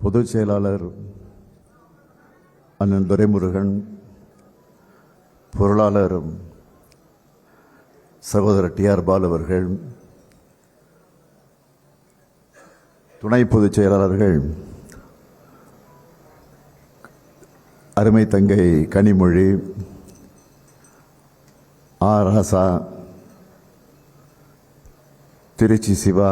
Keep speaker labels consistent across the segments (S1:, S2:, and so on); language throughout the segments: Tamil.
S1: பொதுச் செயலாளர் அண்ணன் துரைமுருகன், பொருளாளர் சகோதரர் டி.ஆர். பாலு அவர்கள், துணை பொதுச் செயலாளர்கள் அருமை தங்கை கனிமொழி, ராசா, திருச்சி சிவா,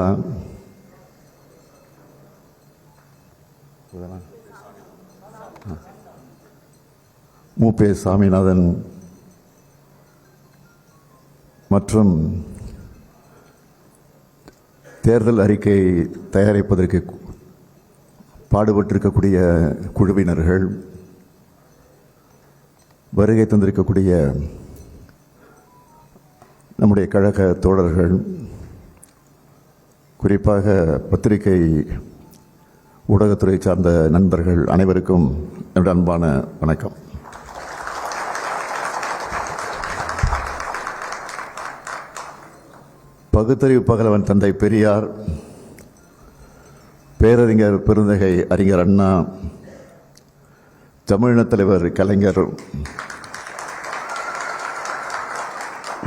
S1: மூப்பே சாமிநாதன் மற்றும் தேர்தல் அறிக்கை தயாரிப்பதற்கு பாடுபட்டிருக்கக்கூடிய குழுவினர்கள், வருகை தந்திருக்கக்கூடிய நம்முடைய கழக தோழர்கள், குறிப்பாக பத்திரிகை ஊடகத்துறை சார்ந்த நண்பர்கள் அனைவருக்கும் என்னுடைய அன்பான வணக்கம். பகுத்தறிவு பகலவன் தந்தை பெரியார், பேரறிஞர் பெருந்தகை அறிஞர் அண்ணா, தமிழினத் தலைவர் கலைஞர்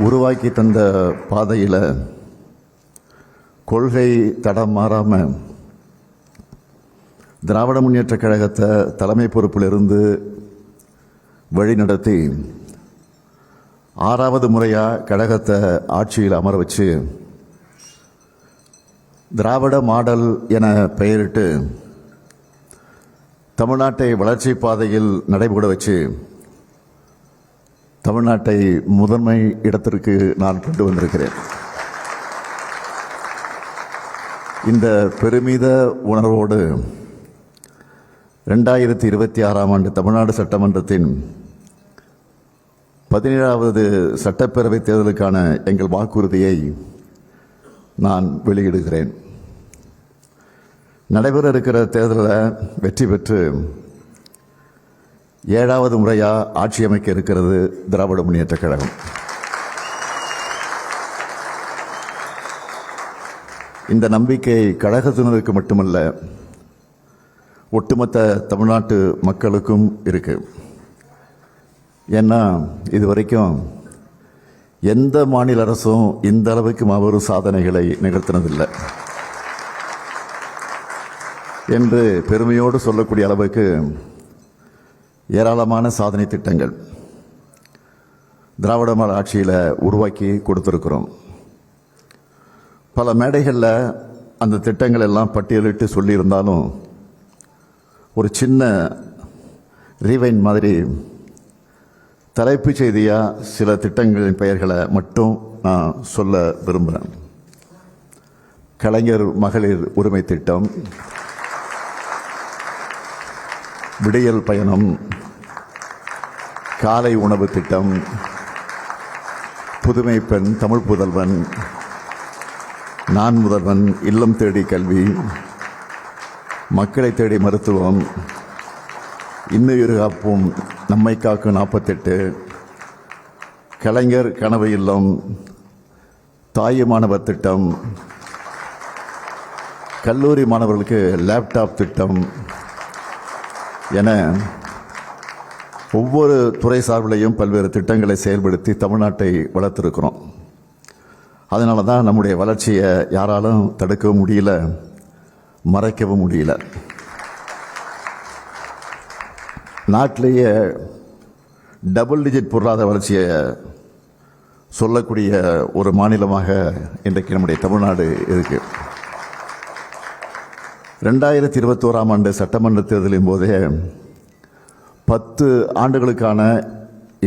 S1: உருவாக்கி தந்த பாதையில் கொள்கை தடம் மாறாமல் திராவிட முன்னேற்றக் கழகத்தை தலைமை பொறுப்பிலிருந்து வழிநடத்தி 6வது முறையாக கழகத்தை ஆட்சியில் அமர வச்சு திராவிட மாடல் என பெயரிட்டு தமிழ்நாட்டை வளர்ச்சி பாதையில் நடைபெற வச்சு தமிழ்நாட்டை முதன்மை இடத்திற்கு நான் கொண்டு வந்திருக்கிறேன். இந்த பெருமித உணர்வோடு 2026ஆம் ஆண்டு தமிழ்நாடு சட்டமன்றத்தின் 17வது சட்டப்பேரவைத் தேர்தலுக்கான எங்கள் வாக்குறுதியை நான் வெளியிடுகிறேன். நடைபெற இருக்கிற தேர்தலில் வெற்றி பெற்று 7வது முறையாக ஆட்சி அமைக்க இருக்கிறது திராவிட முன்னேற்றக் கழகம். இந்த நம்பிக்கை கழகத்தினருக்கு மட்டுமல்ல, ஒட்டுமொத்த தமிழ்நாட்டு மக்களுக்கும் இருக்கு. ஏன்னா இதுவரைக்கும் எந்த மாநில அரசும் இந்த அளவுக்கு மாபெரும் சாதனைகளை நிகழ்த்தினதில்லை என்று பெருமையோடு சொல்லக்கூடிய அளவுக்கு ஏராளமான சாதனை திட்டங்கள் திராவிட மாடல் ஆட்சியில் உருவாக்கி கொடுத்துருக்கிறோம். பல மேடைகளில் அந்த திட்டங்கள் எல்லாம் பட்டியலிட்டு சொல்லியிருந்தாலும் ஒரு சின்ன ரீவைண்ட் மாதிரி தலைப்புச் செய்தியாக சில திட்டங்களின் பெயர்களை மட்டும் நான் சொல்ல விரும்புகிறேன். கலைஞர் மகளிர் உரிமை திட்டம், விடியல் பயணம், காலை உணவு திட்டம், புதுமை பெண், தமிழ் புதல்வன், நான் முதல்வன், இல்லம் தேடி கல்வி, மக்களை தேடி மருத்துவம், இன்னுயிர் காப்போம், நம்மை காக்கும் 48, கலைஞர் கனவு இல்லம், தாய் மாணவர் திட்டம், கல்லூரி மாணவர்களுக்கு லேப்டாப் திட்டம் என ஒவ்வொரு துறை சார்பிலையும் பல்வேறு திட்டங்களை செயல்படுத்தி தமிழ்நாட்டை வளர்த்திருக்கிறோம். அதனால தான் நம்முடைய வளர்ச்சியை யாராலும் தடுக்கவும் முடியல, மறைக்கவும் முடியல. நாட்டிலேயே டபுள் டிஜிட் பொருளாதார வளர்ச்சியை சொல்லக்கூடிய ஒரு மாநிலமாக இன்றைக்கு நம்முடைய தமிழ்நாடு இருக்கு. 2021ஆம் ஆண்டு சட்டமன்ற தேர்தலின் போதே 10 ஆண்டுகளுக்கான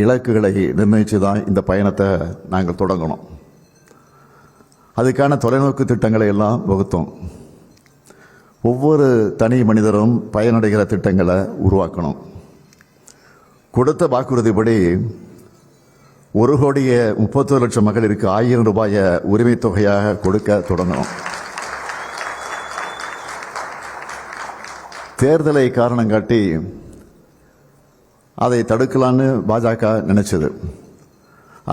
S1: இலக்குகளை நிர்ணயித்து தான் இந்த பயணத்தை நாங்கள் தொடங்கணும். அதுக்கான தொலைநோக்கு திட்டங்களை எல்லாம் வகுத்தோம். ஒவ்வொரு தனி மனிதரும் பயனடைகிற திட்டங்களை உருவாக்கணும். கொடுத்த வாக்குறுதிப்படி 1,31,00,000 மகளிருக்கு 1000 ரூபாயை உரிமை தொகையாக கொடுக்க தொடங்கணும். தேர்தலை காரணம் காட்டி அதை தடுக்கலான்னு பாஜக நினைச்சது.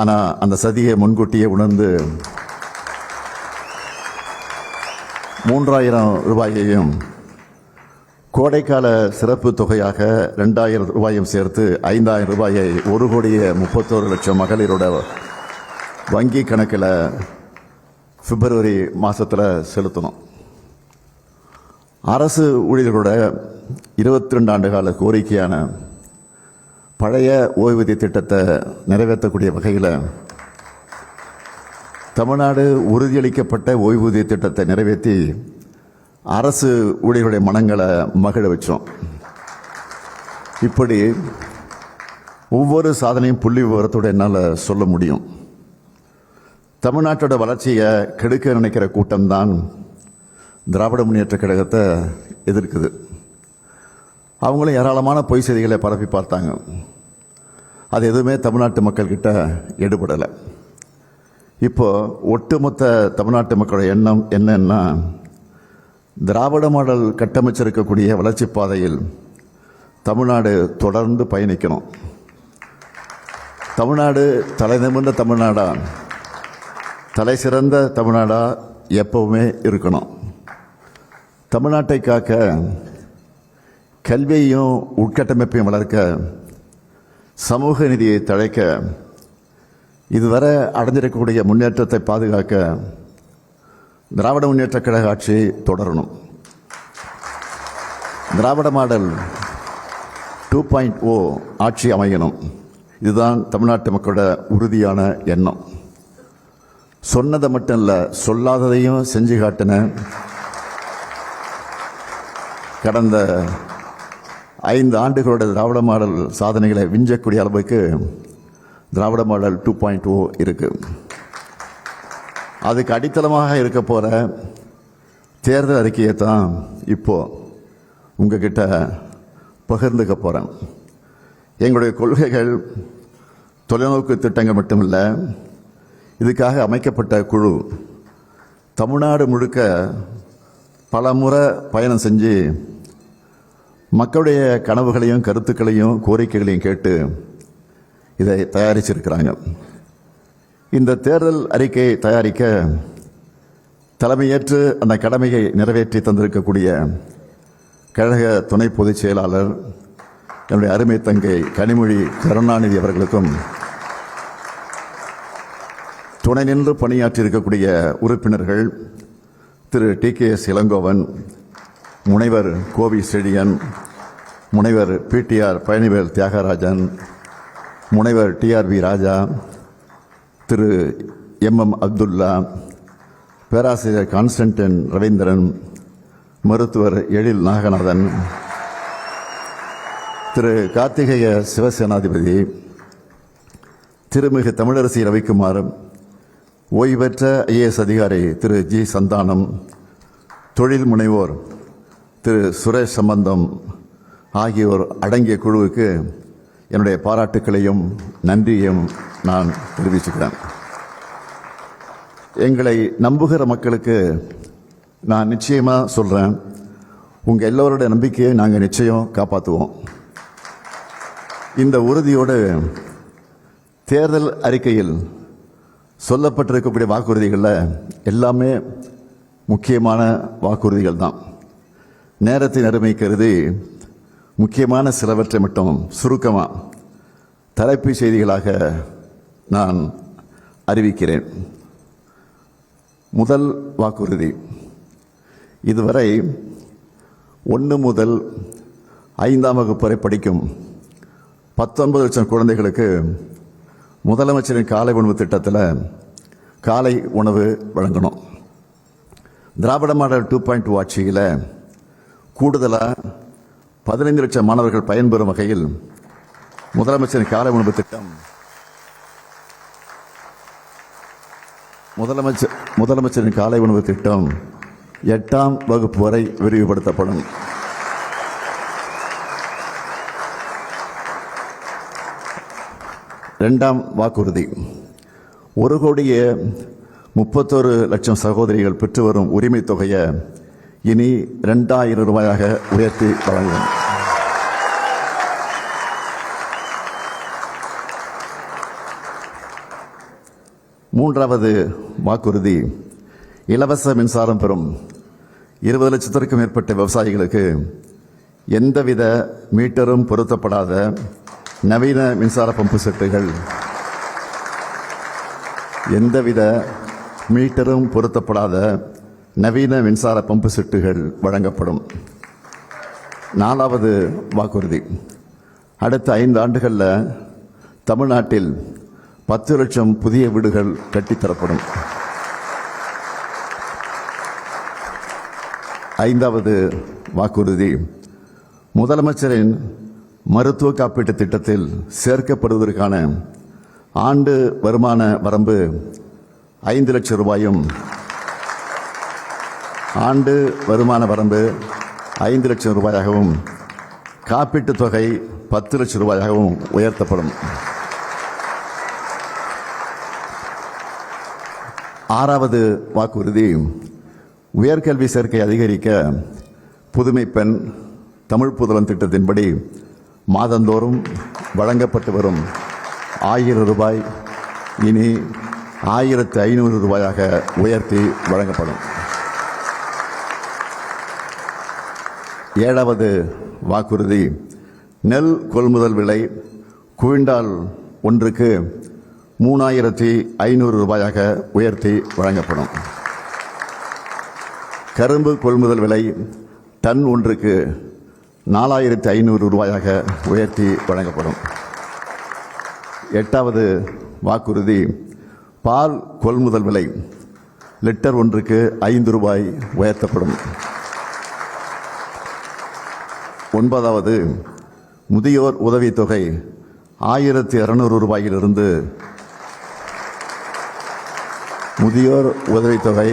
S1: ஆனால் அந்த சதியை முன்கூட்டியே உணர்ந்து 3000 ரூபாயையும் கோடைக்கால சிறப்பு தொகையாக 2000 ரூபாயும் சேர்த்து 5000 ரூபாயை 1,31,00,000 மகளிரோட வங்கி கணக்கில் பிப்ரவரி மாதத்தில் செலுத்தணும். அரசு ஊழியர்களோட 22 ஆண்டு கால கோரிக்கையான பழைய ஓய்வூதிய திட்டத்தை நிறைவேற்றக்கூடிய வகையில் தமிழ்நாடு உறுதியளிக்கப்பட்ட ஓய்வூதிய திட்டத்தை நிறைவேற்றி அரசு ஊழியர்களுடைய மனங்களை மகிழ வச்சோம். இப்படி ஒவ்வொரு சாதனையும் புள்ளி விவரத்தோடு என்னால் சொல்ல முடியும். தமிழ்நாட்டோட வளர்ச்சியை கெடுக்க நினைக்கிற கூட்டம்தான் திராவிட முன்னேற்ற கழகத்தை எதிர்க்குது. அவங்களும் ஏராளமான பொய் செய்திகளை பரப்பி பார்த்தாங்க. அது எதுவுமே தமிழ்நாட்டு மக்கள்கிட்ட எடுபடலை. இப்போ ஒட்டுமொத்த தமிழ்நாட்டு மக்களோட எண்ணம் என்னன்னா, திராவிட மாடல் கட்டமைச்சிருக்கக்கூடிய வளர்ச்சி பாதையில் தமிழ்நாடு தொடர்ந்து பயணிக்கணும். தமிழ்நாடு தலை நிமிர்ந்த தமிழ்நாடா, தலை சிறந்த தமிழ்நாடா எப்பவுமே இருக்கணும். தமிழ்நாட்டை காக்க, கல்வியையும் உட்கட்டமைப்பையும் வளர்க்க, சமூக நீதியை தழைக்க, இதுவரை அடைஞ்சிருக்கக்கூடிய முன்னேற்றத்தை பாதுகாக்க திராவிட முன்னேற்ற கழக ஆட்சி தொடரணும். திராவிட மாடல் 2.0 ஆட்சி அமையணும். இதுதான் தமிழ்நாட்டு மக்களோட உறுதியான எண்ணம். சொன்னதை மட்டும் இல்லை, சொல்லாததையும் செஞ்சு காட்டின கடந்த 5 ஆண்டுகளோட திராவிட மாடல் சாதனைகளை விஞ்சக்கூடிய அளவுக்கு திராவிட மாடல் 2.0 இருக்கு. அதுக்கு அடித்தளமாக இருக்க போகிற தேர்தல் அறிக்கையை தான் இப்போ உங்ககிட்ட பகிர்ந்துக்க போகிறேன். எங்களுடைய கொள்கைகள், தொலைநோக்கு திட்டங்கள் மட்டுமில்லை, இதுக்காக அமைக்கப்பட்ட குழு தமிழ்நாடு முழுக்க பல முறை பயணம் செஞ்சு மக்களுடைய கனவுகளையும் கருத்துக்களையும் கோரிக்கைகளையும் கேட்டு இதை தயாரிச்சிருக்கிறாங்க. இந்த தேர்தல் அறிக்கையை தயாரிக்க தலைமையேற்று அந்த கடமையை நிறைவேற்றி தந்திருக்கக்கூடிய கழக துணை பொதுச் செயலாளர் என்னுடைய அருமை தங்கை கனிமொழி கருணாநிதி அவர்களுக்கும், துணை நின்று பணியாற்றியிருக்கக்கூடிய உறுப்பினர்கள் திரு TKS இளங்கோவன், முனைவர் கோவி செழியன், முனைவர் PTR பழனிவேல் தியாகராஜன், முனைவர் TRV ராஜா, திரு MM அப்துல்லா, பேராசிரியர் கான்ஸ்டன்டின் ரவீந்திரன், மருத்துவர் எழில் நாகநாதன், திரு கார்த்திகேய சிவசேனாதிபதி, திருமிகு தமிழரசி ரவிக்குமார், ஓய்வு பெற்ற IAS அதிகாரி திரு G சந்தானம், தொழில் முனைவோர் திரு சுரேஷ் சம்பந்தம் ஆகியோர் அடங்கிய குழுவுக்கு என்னுடைய பாராட்டுக்களையும் நன்றியையும் நான் தெரிவிச்சுக்கிறேன். எங்களை நம்புகிற மக்களுக்கு நான் நிச்சயமாக சொல்கிறேன், உங்கள் எல்லோருடைய நம்பிக்கையை நாங்கள் நிச்சயம் காப்பாற்றுவோம். இந்த உறுதியோடு தேர்தல் அறிக்கையில் சொல்லப்பட்டிருக்கக்கூடிய வாக்குறுதிகளில் எல்லாமே முக்கியமான வாக்குறுதிகள் தான். நேரத்தின் அருமை கருதி முக்கியமான சிலவற்றை மட்டும் சுருக்கமாக தலைப்பு செய்திகளாக நான் அறிவிக்கிறேன். முதல் வாக்குறுதி, இதுவரை 1 முதல் 5ஆம் வகுப்பு வரை படிக்கும் 19 லட்சம் குழந்தைகளுக்கு முதலமைச்சரின் காலை உணவு திட்டத்தில் காலை உணவு வழங்கணும். திராவிட மாடல் 2.0 ஆட்சியில் கூடுதலாக 15 லட்சம் மாணவர்கள் பயன்பெறும் வகையில் முதலமைச்சரின் காலை உணவு திட்டம் முதலமைச்சரின் காலை உணவு திட்டம் 8ஆம் வகுப்பு வரை விரிவுபடுத்தப்படும். இரண்டாம் வாக்குறுதி, 1,31,00,000 சகோதரிகள் பெற்று வரும் உரிமை தொகையை இனி 2,000 ரூபாயாக உயர்த்தி வழங்கும். மூன்றாவது வாக்குறுதி, இலவச மின்சாரம் பெறும் 20 லட்சத்திற்கும் மேற்பட்ட விவசாயிகளுக்கு எந்தவித மீட்டரும் பொருத்தப்படாத நவீன மின்சார பம்பு செட்டுகள் வழங்கப்படும். 4வது வாக்குறுதி, அடுத்த 5 ஆண்டுகளில் தமிழ்நாட்டில் 10 லட்சம் புதிய வீடுகள் கட்டித்தரப்படும். 5வது வாக்குறுதி, முதலமைச்சரின் மருத்துவ காப்பீட்டு திட்டத்தில் சேர்க்கப்படுவதற்கான ஆண்டு வருமான வரம்பு 5 லட்சம் ரூபாயும் ஆண்டு வருமான வரம்பு 5 லட்சம் ரூபாயாகவும் காப்பீட்டுத் தொகை 10 லட்சம் ரூபாயாகவும் உயர்த்தப்படும். 6வது வாக்குறுதி, உயர்கல்வி சேர்க்கை அதிகரிக்க புதுமை பெண் தமிழ் புதல்வன் திட்டத்தின்படி மாதந்தோறும் வழங்கப்பட்டு வரும் 1000 ரூபாய் இனி 1500 ரூபாயாக உயர்த்தி வழங்கப்படும். 7வது வாக்குறுதி, நெல் கொள்முதல் விலை குவிண்டால் ஒன்றுக்கு 3500 ரூபாயாக உயர்த்தி வழங்கப்படும். கரும்பு கொள்முதல் விலை டன் ஒன்றுக்கு 4500 ரூபாயாக உயர்த்தி வழங்கப்படும். 8வது வாக்குறுதி, பால் கொள்முதல் விலை லிட்டர் ஒன்றுக்கு 5 ரூபாய் உயர்த்தப்படும். 9வது, முதியோர் உதவித்தொகை 1200 ரூபாயிலிருந்து முதியோர் உதவித்தொகை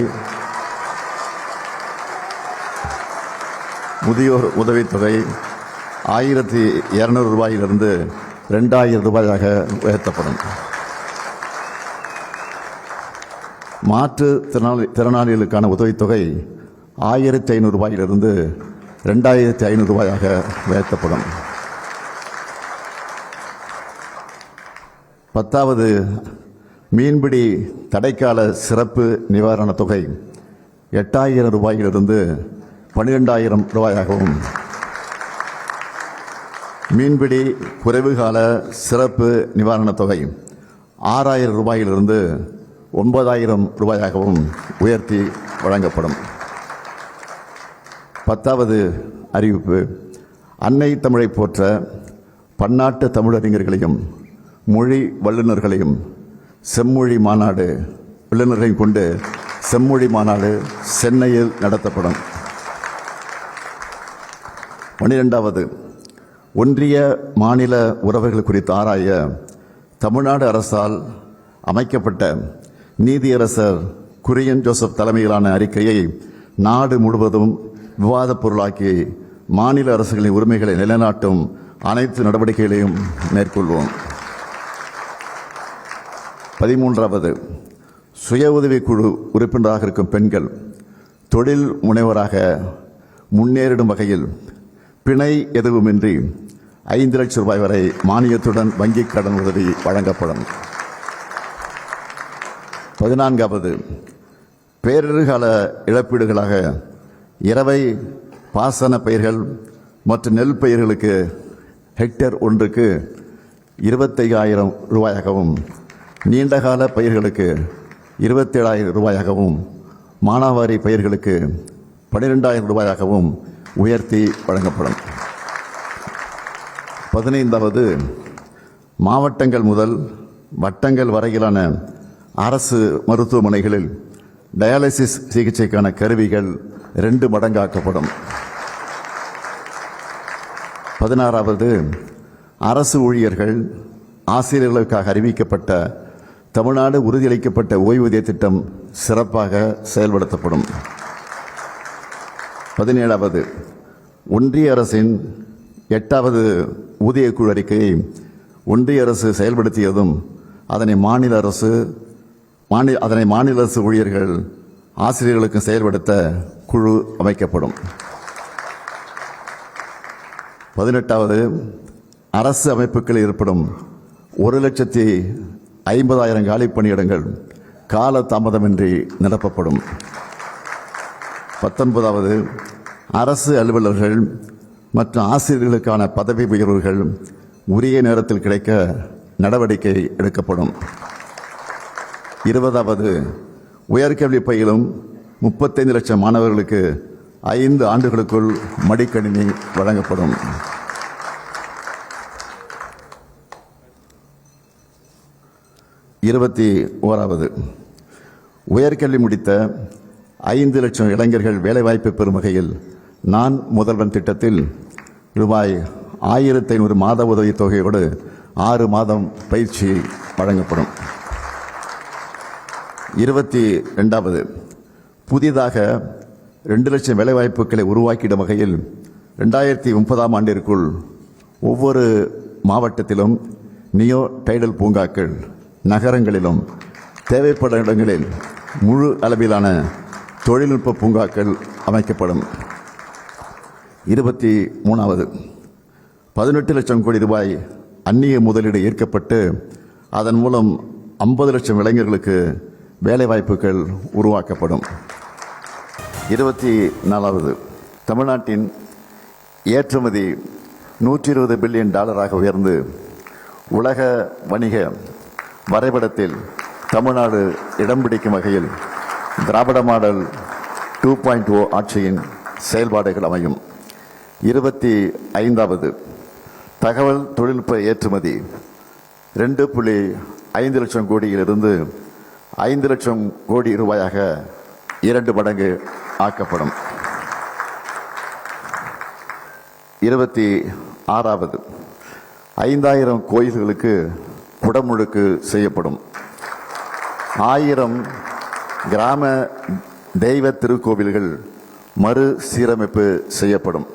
S1: 1200 ரூபாயிலிருந்து 2000 ரூபாயாக உயர்த்தப்படும். மாற்றுத்திறனாளிகளுக்கான உதவித்தொகை 1500 ரூபாயிலிருந்து 2500 ரூபாயாக உயர்த்தப்படும். 10வது, மீன்பிடி தடைக்கால சிறப்பு நிவாரணத் தொகை 8000 ரூபாயிலிருந்து 12000 ரூபாயாகவும் மீன்பிடி குறைவுகால சிறப்பு நிவாரணத் தொகை 6000 ரூபாயிலிருந்து 9000 ரூபாயாகவும் உயர்த்தி வழங்கப்படும். 10வது அறிவிப்பு, அன்னை தமிழை போற்ற பன்னாட்டு தமிழறிஞர்களையும் மொழி வல்லுநர்களையும் செம்மொழி மாநாடு வல்லுநர்களையும் கொண்டு செம்மொழி மாநாடு சென்னையில் நடத்தப்படும். 12வது, ஒன்றிய மாநில உறவுகள் குறித்து ஆராய தமிழ்நாடு அரசால் அமைக்கப்பட்ட நீதியரசர் குரியன் ஜோசப் தலைமையிலான அறிக்கையை நாடு முழுவதும் விவாதப் பொருளாக்கி மாநில அரசுகளின் உரிமைகளை நிலைநாட்டும் அனைத்து நடவடிக்கைகளையும் மேற்கொள்வோம். 13வது, சுய உதவிக்குழு உறுப்பினராக இருக்கும் பெண்கள் தொழில் முனைவராக முன்னேறிடும் வகையில் பிணை எதுவுமின்றி 5 லட்சம் ரூபாய் வரை மானியத்துடன் வங்கிக் கடன் உதவி வழங்கப்படும். 14வது, பேரிடர்கால இழப்பீடுகளாக இரவை பாசன பயிர்கள் மற்றும் நெல் பயிர்களுக்கு ஹெக்டேர் ஒன்றுக்கு 25000 ரூபாயாகவும் நீண்டகால பயிர்களுக்கு 27000 ரூபாயாகவும் மானாவாரி பயிர்களுக்கு 12000 ரூபாயாகவும் உயர்த்தி வழங்கப்படும். 15வது, மாவட்டங்கள் முதல் வட்டங்கள் வரையிலான அரசு மருத்துவமனைகளில் டயாலிசிஸ் சிகிச்சைக்கான கருவிகள் 2 மடங்காக்கப்படும். 16வது, அரசு ஊழியர்கள் ஆசிரியர்களுக்காக அறிவிக்கப்பட்ட தமிழ்நாடு உறுதியளிக்கப்பட்ட ஓய்வூதிய திட்டம் சிறப்பாக செயல்படுத்தப்படும். 17வது, ஒன்றிய அரசின் 8வது ஊதியக்குழு அறிக்கையை ஒன்றிய அரசு செயல்படுத்தியதும் அதனை மாநில அரசு ஊழியர்கள் ஆசிரியர்களுக்கு செயல்படுத்த குழு அமைக்கப்படும். 18வது, அரசு அமைப்புகளில் ஏற்படும் 1,50,000 காலி பணியிடங்கள் கால தாமதமின்றி நிரப்பப்படும். 19வது, அரசு அலுவலர்கள் மற்றும் ஆசிரியர்களுக்கான பதவி உயர்வுகள் உரிய நேரத்தில் கிடைக்க நடவடிக்கை எடுக்கப்படும். 20வது, உயர்கல்வி பயிலும் 35 லட்சம் மாணவர்களுக்கு 5 ஆண்டுகளுக்குள் மடிக்கணினி வழங்கப்படும். 21வது, உயர்கல்வி முடித்த 5 லட்சம் இளைஞர்கள் வேலைவாய்ப்பு பெறும் வகையில் நான் முதல்வன் திட்டத்தில் ரூபாய் 1500 மாத உதவித் தொகையோடு 6 மாதம் பயிற்சி வழங்கப்படும். 22வது, புதிதாக 2 லட்சம் வேலைவாய்ப்புகளை உருவாக்கிடும் வகையில் 2030ஆம் ஆண்டிற்குள் ஒவ்வொரு மாவட்டத்திலும் நியோ டைடல் பூங்காக்கள், நகரங்களிலும் தேவைப்படும் இடங்களில் முழு அளவிலான தொழில்நுட்ப பூங்காக்கள் அமைக்கப்படும். 23வது, 18 லட்சம் கோடி ரூபாய் அந்நிய முதலீடு ஈர்க்கப்பட்டு அதன் மூலம் 50 லட்சம் இளைஞர்களுக்கு வேலைவாய்ப்புகள் உருவாக்கப்படும். 24வது, தமிழ்நாட்டின் ஏற்றுமதி $120 பில்லியன் உயர்ந்து உலக வணிக வரைபடத்தில் தமிழ்நாடு இடம் பிடிக்கும் வகையில் திராவிட மாடல் 2.0 ஆட்சியின் செயல்பாடுகள் அமையும். 25வது, தகவல் தொழில்நுட்ப ஏற்றுமதி 2.5 லட்சம் கோடியிலிருந்து 5 லட்சம் கோடி ரூபாயாக 2 மடங்கு ஆக்கப்படும். 26வது, 5000 கோயில்களுக்கு குடமுழுக்கு செய்யப்படும். 1000 கிராம தெய்வ திருக்கோவில்கள் மறு சீரமைப்பு செய்யப்படும்.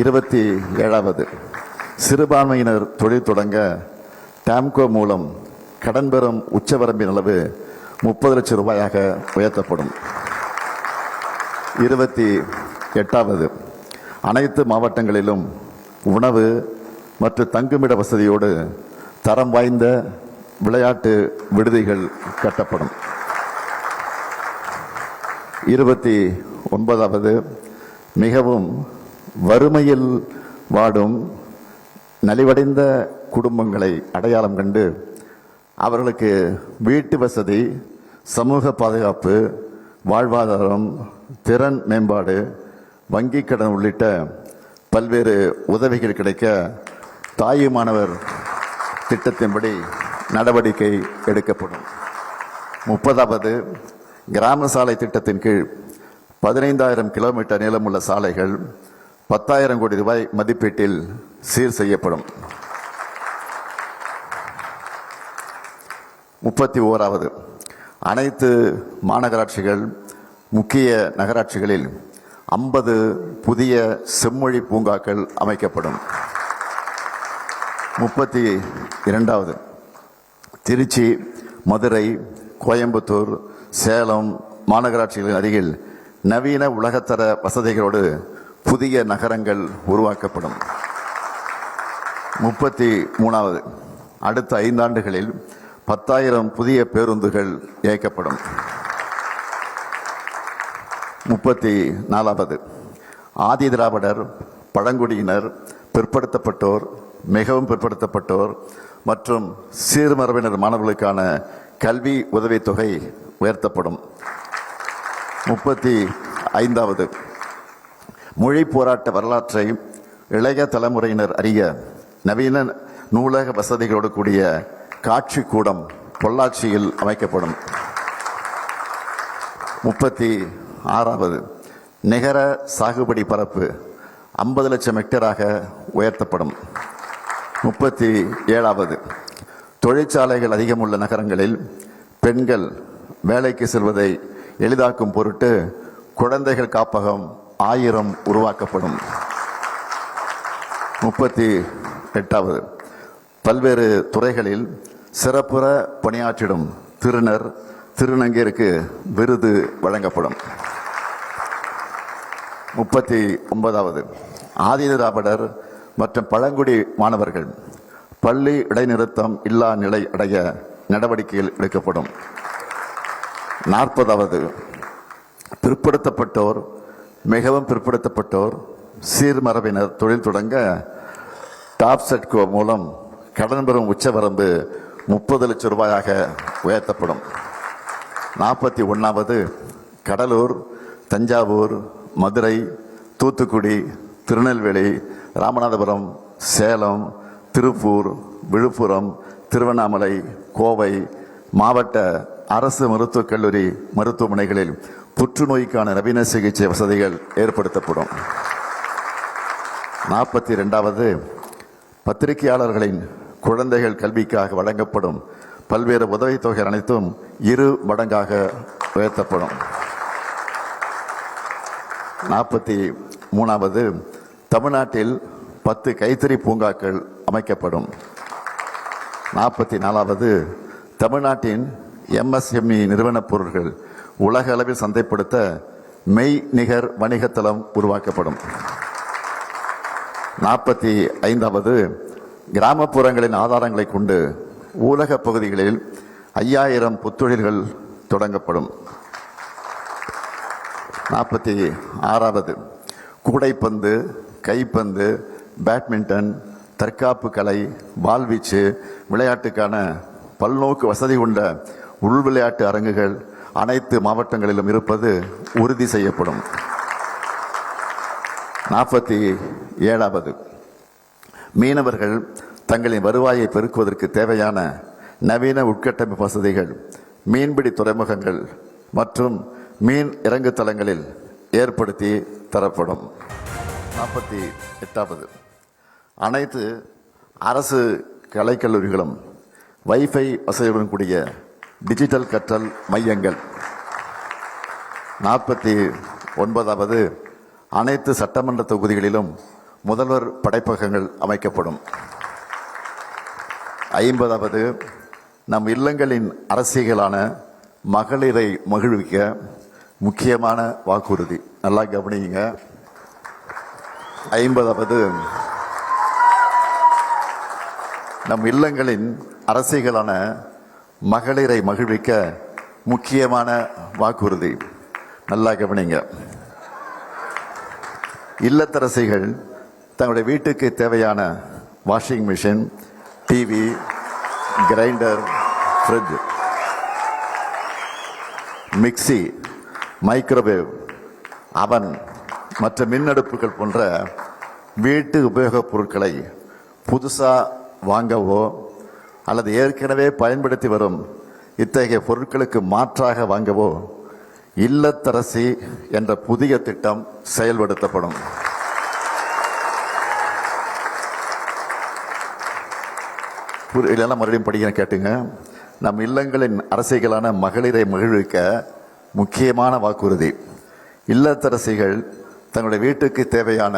S1: 27வது, சிறுபான்மையினர் தொழில் தொடங்க டாம்கோ மூலம் கடன் பெறும் உச்சவரம்பின் அளவு 30 லட்சம் ரூபாயாக உயர்த்தப்படும். 28வது, அனைத்து மாவட்டங்களிலும் உணவு மற்றும் தங்குமிட வசதியோடு தரம் வாய்ந்த விளையாட்டு விடுதிகள் கட்டப்படும். 29வது, மிகவும் வறுமையில் வாடும் நலிவடைந்த குடும்பங்களை அடையாளம் கண்டு அவர்களுக்கு வீட்டு வசதி, சமூக பாதுகாப்பு, வாழ்வாதாரம், திறன் மேம்பாடு, வங்கிக் கடன் உள்ளிட்ட பல்வேறு உதவிகள் கிடைக்க தாயுமானவர் திட்டத்தின்படி நடவடிக்கை எடுக்கப்படும். 30வது, கிராம சாலை திட்டத்தின் கீழ் 15,000 கிலோமீட்டர் நீளமுள்ள சாலைகள் 10,000 கோடி ரூபாய் மதிப்பீட்டில் சீர் செய்யப்படும். 31வது, அனைத்து மாநகராட்சிகள், முக்கிய நகராட்சிகளில் 50 புதிய செம்மொழி பூங்காக்கள் அமைக்கப்படும். 32வது, திருச்சி, மதுரை, கோயம்புத்தூர், சேலம் மாநகராட்சிகளின் அருகில் நவீன உலகத்தர வசதிகளோடு புதிய நகரங்கள் உருவாக்கப்படும். 33வது, அடுத்த 5 ஆண்டுகளில் 10,000 புதிய பேருந்துகள் இயக்கப்படும். 34வது, ஆதி திராவிடர், பழங்குடியினர், பிற்படுத்தப்பட்டோர், மிகவும் பிற்படுத்தப்பட்டோர் மற்றும் சீர்மரபினர் மாணவர்களுக்கான கல்வி உதவித்தொகை உயர்த்தப்படும். 35வது, மொழி போராட்ட வரலாற்றை இளைய தலைமுறையினர் அறிய நவீன நூலக வசதிகளோடு கூடிய காட்சி கூடம் பொள்ளாச்சியில் அமைக்கப்படும். 36வது, நிகர சாகுபடி பரப்பு 50 லட்சம் ஹெக்டராக உயர்த்தப்படும். 37வது, தொழிற்சாலைகள் அதிகமுள்ள நகரங்களில் பெண்கள் வேலைக்கு செல்வதை எளிதாக்கும் பொருட்டு குழந்தைகள் காப்பகம் 1000 உருவாக்கப்படும். 38வது, பல்வேறு துறைகளில் சிறப்புற பணியாற்றிடும் திருநர், திருநங்கையருக்கு விருது வழங்கப்படும். 39வது, ஆதி திராவிடர் மற்றும் பழங்குடி மாணவர்கள் பள்ளி இடைநிறுத்தம் இல்லா நிலை அடைய நடவடிக்கைகள் எடுக்கப்படும். 40வது, பிற்படுத்தப்பட்டோர், மிகவும் பிற்படுத்தப்பட்டோர், சீர்மரபினர் தொழில் தொடங்க டாப் செட்கோ மூலம் கடன் பெறும் உச்சவரம்பு 30 லட்சம் ரூபாயாக உயர்த்தப்படும். 41வது கடலூர், தஞ்சாவூர், மதுரை, தூத்துக்குடி, திருநெல்வேலி, ராமநாதபுரம், சேலம், திருப்பூர், விழுப்புரம், திருவண்ணாமலை, கோவை மாவட்ட அரசு மருத்துவக் கல்லூரி மருத்துவமனைகளில் புற்றுநோய்க்கான நவீன சிகிச்சை வசதிகள் ஏற்படுத்தப்படும். 42வது பத்திரிகையாளர்களின் குழந்தைகள் கல்விக்காக வழங்கப்படும் பல்வேறு உதவித்தொகை அனைத்தும் 2 மடங்காக உயர்த்தப்படும். 43வது தமிழ்நாட்டில் 10 கைத்தறி பூங்காக்கள் அமைக்கப்படும். 44வது தமிழ்நாட்டின் MSME நிறுவனப் பொருட்கள் உலக அளவில் சந்தைப்படுத்த மெய்நிகர் வணிகத்தளம் உருவாக்கப்படும். 45வது கிராமப்புறங்களின் ஆதாரங்களை கொண்டு ஊரக பகுதிகளில் 5000 புத்தொழில்கள் தொடங்கப்படும். 46வது கூடைப்பந்து, கைப்பந்து, பேட்மிண்டன், தற்காப்பு கலை, வாள்வீச்சு விளையாட்டுக்கான பல்நோக்கு வசதி கொண்ட உள் விளையாட்டு அரங்குகள் அனைத்து மாவட்டங்களிலும் இருப்பது உறுதி செய்யப்படும். 47வது மீனவர்கள் தங்களின் வருவாயை பெருக்குவதற்கு தேவையான நவீன உட்கட்டமைப்பு வசதிகள் மீன்பிடி துறைமுகங்கள் மற்றும் மீன் இறங்கு தளங்களில் ஏற்படுத்தி தரப்படும். 48வது அனைத்து அரசு கலைக்கல்லூரிகளும் வைஃபை வசதியுடன் கூடிய டிஜிட்டல் கற்றல் மையங்கள். 49வது அனைத்து சட்டமன்ற தொகுதிகளிலும் முதல்வர் படைப்பகங்கள் அமைக்கப்படும். 50வது நம் இல்லங்களின் அரசியலான மகளிரை மகிழ்விக்க முக்கியமான வாக்குறுதி. நல்லா கவனிங்க. 50வது நம் இல்லங்களின் அரசியலான மகளிரை மகிழ்விக்க முக்கியமான வாக்குறுதி. நல்லா கவனிங்க. இல்லத்தரசிகள் தங்களுடைய வீட்டுக்கு தேவையான washing machine, TV, grinder, fridge, mixie, microwave, அவன் மற்ற மின்னடுப்புகள் போன்ற வீட்டு உபயோகப் பொருட்களை புதுசாக வாங்கவோ அல்லது ஏற்கனவே பயன்படுத்தி வரும் இத்தகைய பொருட்களுக்கு மாற்றாக வாங்கவோ இல்லத்தரசி என்ற புதிய திட்டம் செயல்படுத்தப்படும். இதெல்லாம் மறுபடியும் படிக்க கேட்டுங்க. நம் இல்லங்களின் அரசியலான மகளிரை மகிழ்விக்க முக்கியமான வாக்குறுதி. இல்லத்தரசிகள் தங்களுடைய வீட்டுக்கு தேவையான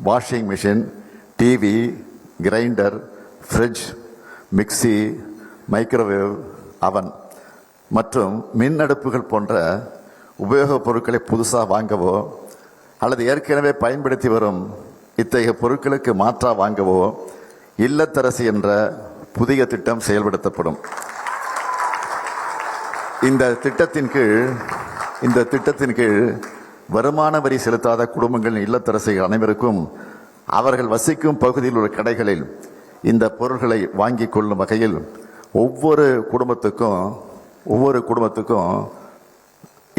S1: washing machine, TV, grinder, fridge, mixie, microwave, அவன் மற்றும் மின் அடுப்புகள் போன்ற உபயோகப் பொருட்களை புதுசாக வாங்கவோ அல்லது ஏற்கனவே பயன்படுத்தி வரும் இத்தகைய பொருட்களுக்கு மாற்றாக வாங்கவோ இல்லத்தரசி என்ற புதிய திட்டம் செயல்படுத்தப்படும். இந்த திட்டத்தின் கீழ் வருமான வரி செலுத்தாத குடும்பங்களின் இல்லத்தரசிகள் அனைவருக்கும் அவர்கள் வசிக்கும் பகுதியில் உள்ள கடைகளில் இந்த பொருட்களை வாங்கிக் கொள்ளும் வகையில் ஒவ்வொரு குடும்பத்துக்கும்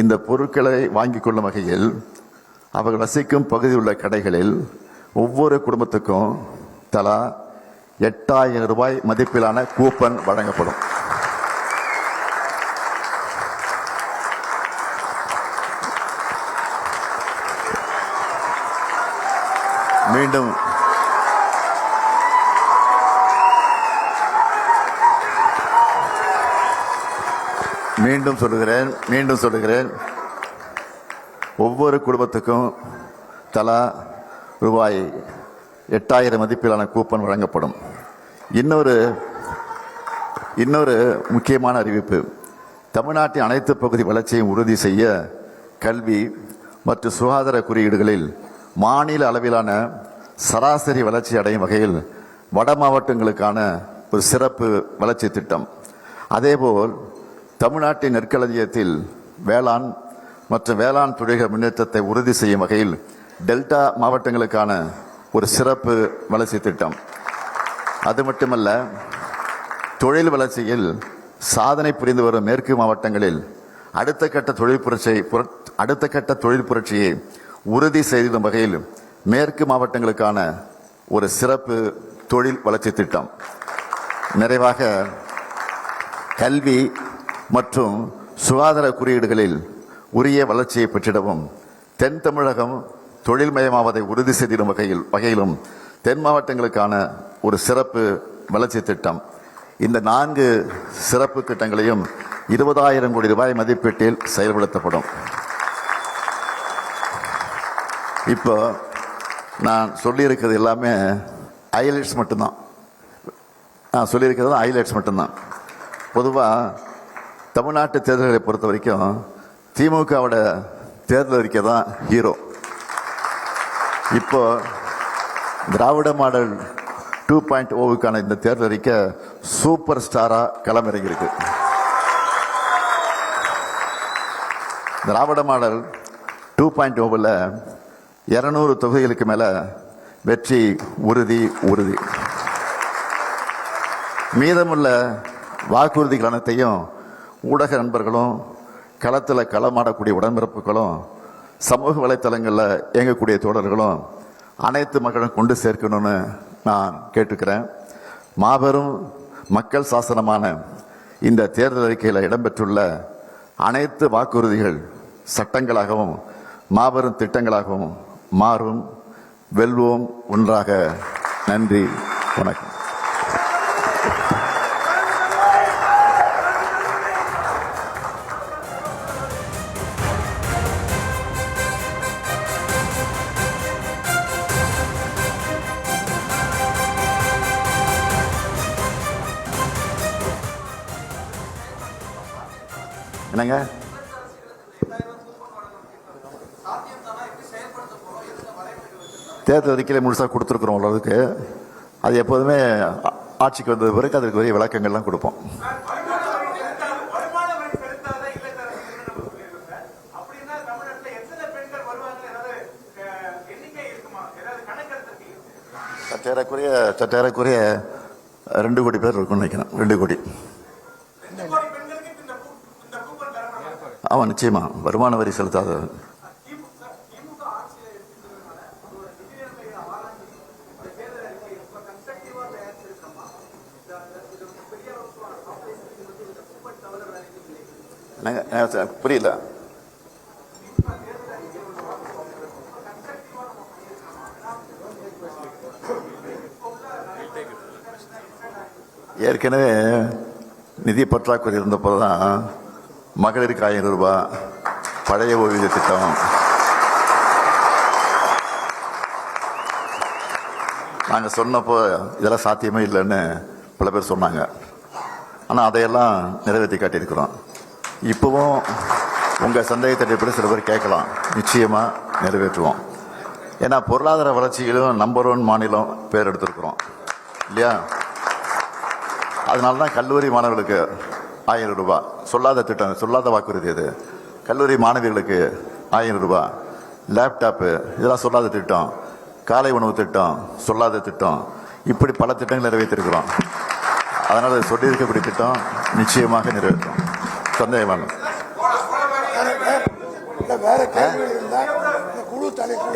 S1: இந்த பொருட்களை வாங்கிக் கொள்ளும் வகையில் அவர்கள் வசிக்கும் பகுதியில் உள்ள கடைகளில் ஒவ்வொரு குடும்பத்துக்கும் தலா 8000 ரூபாய் மதிப்பிலான கூப்பன் வழங்கப்படும். மீண்டும் சொல்லுகிறேன் ஒவ்வொரு குடும்பத்துக்கும் தலா ரூபாய் 8000 மதிப்பிலான கூப்பன் வழங்கப்படும். இன்னொரு முக்கியமான அறிவிப்பு. தமிழ்நாட்டின் அனைத்து பகுதி வளர்ச்சியை உறுதி செய்ய கல்வி மற்றும் சுகாதார குறியீடுகளில் மாநில அளவிலான சராசரி வளர்ச்சி அடையும் வகையில் வட மாவட்டங்களுக்கான ஒரு சிறப்பு வளர்ச்சி திட்டம். அதேபோல் தமிழ்நாட்டின் நெற்களஞ்சியத்தில் வேளாண் மற்றும் வேளாண் தொழில்கள் முன்னேற்றத்தை உறுதி செய்யும் வகையில் டெல்டா மாவட்டங்களுக்கான ஒரு சிறப்பு வளர்ச்சி திட்டம். அது மட்டுமல்ல, தொழில் வளர்ச்சியில் சாதனை புரிந்து வரும் மேற்கு மாவட்டங்களில் அடுத்த கட்ட தொழில் புரட்சியை உறுதி செய்திடும் வகையில் மேற்கு மாவட்டங்களுக்கான ஒரு சிறப்பு தொழில் வளர்ச்சி திட்டம். நிறைவாக, கல்வி மற்றும் சுகாதார குறியீடுகளில் உரிய வளர்ச்சியை பெற்றிடவும் தென் தமிழகம் தொழில்மயமாவதை உறுதி செய்திடும் வகையிலும் தென் மாவட்டங்களுக்கான ஒரு சிறப்பு வளர்ச்சி திட்டம். இந்த 4 சிறப்பு திட்டங்களையும் 20,000 கோடி ரூபாய் மதிப்பீட்டில் செயல்படுத்தப்படும். இப்போ நான் சொல்லியிருக்கிறது எல்லாமே ஹைலைட்ஸ் மட்டும்தான். நான் சொல்லியிருக்கிறது ஹைலைட்ஸ் மட்டும்தான். பொதுவாக தமிழ்நாட்டு தேர்தல்களை பொறுத்த வரைக்கும் திமுகவோட தேர்தல் அறிக்கை தான் ஹீரோ. இப்போ திராவிட மாடல் 2.0க்கான இந்த தேர்தல் அறிக்கை சூப்பர் ஸ்டாரா களமிறங்கியிருக்கு. திராவிட மாடல் 2.0ல் 200 தொகுதிகளுக்கு மேல வெற்றி உறுதி. மீதமுள்ள வாக்குறுதிகள் அனைத்தையும் ஊடக நண்பர்களும் களத்தில் களமாடக்கூடிய உடன்பிறப்புகளும் சமூக வலைத்தளங்களில் இயங்கக்கூடிய தோழர்களும் அனைத்து மக்களும் கொண்டு சேர்க்கணும்னு நான் கேட்டுக்கிறேன். மாபெரும் மக்கள் சாசனமான இந்த தேர்தல் அறிக்கையில் இடம்பெற்றுள்ள அனைத்து வாக்குறுதிகள் சட்டங்களாகவும் மாபெரும் திட்டங்களாகவும் மாறும். வெல்வோம் ஒன்றாக. நன்றி, வணக்கம். என்னங்க தேர்தல் அறிக்கையில் முழுசாக கொடுத்துருக்குறோம். அளவுக்கு அது எப்போதுமே ஆட்சிக்கு வந்தது பிறகு அதுக்கு பெரிய விளக்கங்கள்லாம் கொடுப்போம். சற்றேறக்குறைய 2 கோடி பேர் இருக்கும்னு நினைக்கிறேன். 2 கோடி. ஆமாம், நிச்சயமா வருமான வரி செலுத்தாத. புரியல. ஏற்கனவே நிதி பற்றாக்குறை இருந்தப்போதான் மகளிருக்கு 1000 ரூபாய் பழைய ஓய்வூதிய திட்டம், நாங்கள் சொன்னப்போ இதெல்லாம் சாத்தியமே இல்லைன்னு பல பேர் சொன்னாங்க. ஆனால் அதையெல்லாம் நிறைவேற்றி காட்டியிருக்கிறோம். இப்போவும் உங்கள் சந்தேகத்தை எப்படி சில பேர் கேட்கலாம். நிச்சயமாக நிறைவேற்றுவோம். ஏன்னா பொருளாதார வளர்ச்சியிலும் நம்பர் 1 மாநிலம் பேர் எடுத்திருக்கிறோம் இல்லையா? அதனால தான் கல்லூரி மாணவர்களுக்கு 1000 ரூபாய் சொல்லாத திட்டம், சொல்லாத வாக்குறுதி. அது கல்லூரி மாணவிகளுக்கு 1000 ரூபாய், லேப்டாப்பு, இதெல்லாம் சொல்லாத திட்டம், காலை உணவு திட்டம் சொல்லாத திட்டம், இப்படி பல திட்டங்கள் நிறைவேற்றிருக்கிறோம். அதனால் சொல்லியிருக்கக்கூடிய திட்டம் நிச்சயமாக நிறைவேற்றும். சந்தேகம்
S2: வேற கேள்வி இருந்தால் குழு தலைவர்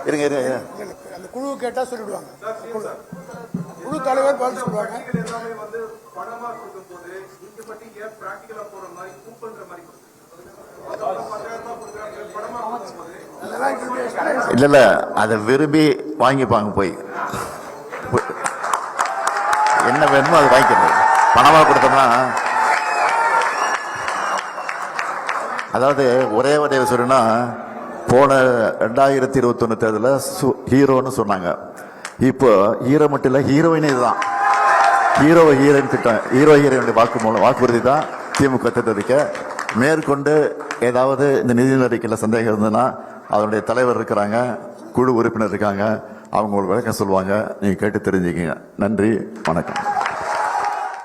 S1: இருங்க
S2: அந்த குழு கேட்டா சொல்லிடுவாங்க. குழு தலைவர் பதில் சொல்லுவாங்க.
S1: இல்ல அதை விரும்பி வாங்கிப்பாங்க. போய் என்ன வேணுமோ அது வாங்கிக்கணும். பணமா கொடுத்தோம்னா, அதாவது ஒரே சொல்லுன்னா, போன 2021 தேர்தலில் ஹீரோன்னு சொன்னாங்க. இப்போ ஹீரோ மட்டும் இல்லை, ஹீரோயினே இதுதான். ஹீரோயின் திட்டம், ஹீரோயினுடைய வாக்குறுதி தான் திமுக தேர்தலிக்க. மேற்கொண்டு ஏதாவது இந்த நிதி அறிக்கையில் சந்தேகம் இருந்ததுன்னா அதனுடைய தலைவர் இருக்கிறாங்க, குழு உறுப்பினர் இருக்காங்க, அவங்க ஒரு விளக்கம் சொல்லுவாங்க. நீங்கள் கேட்டு தெரிஞ்சுக்கங்க. நன்றி, வணக்கம்.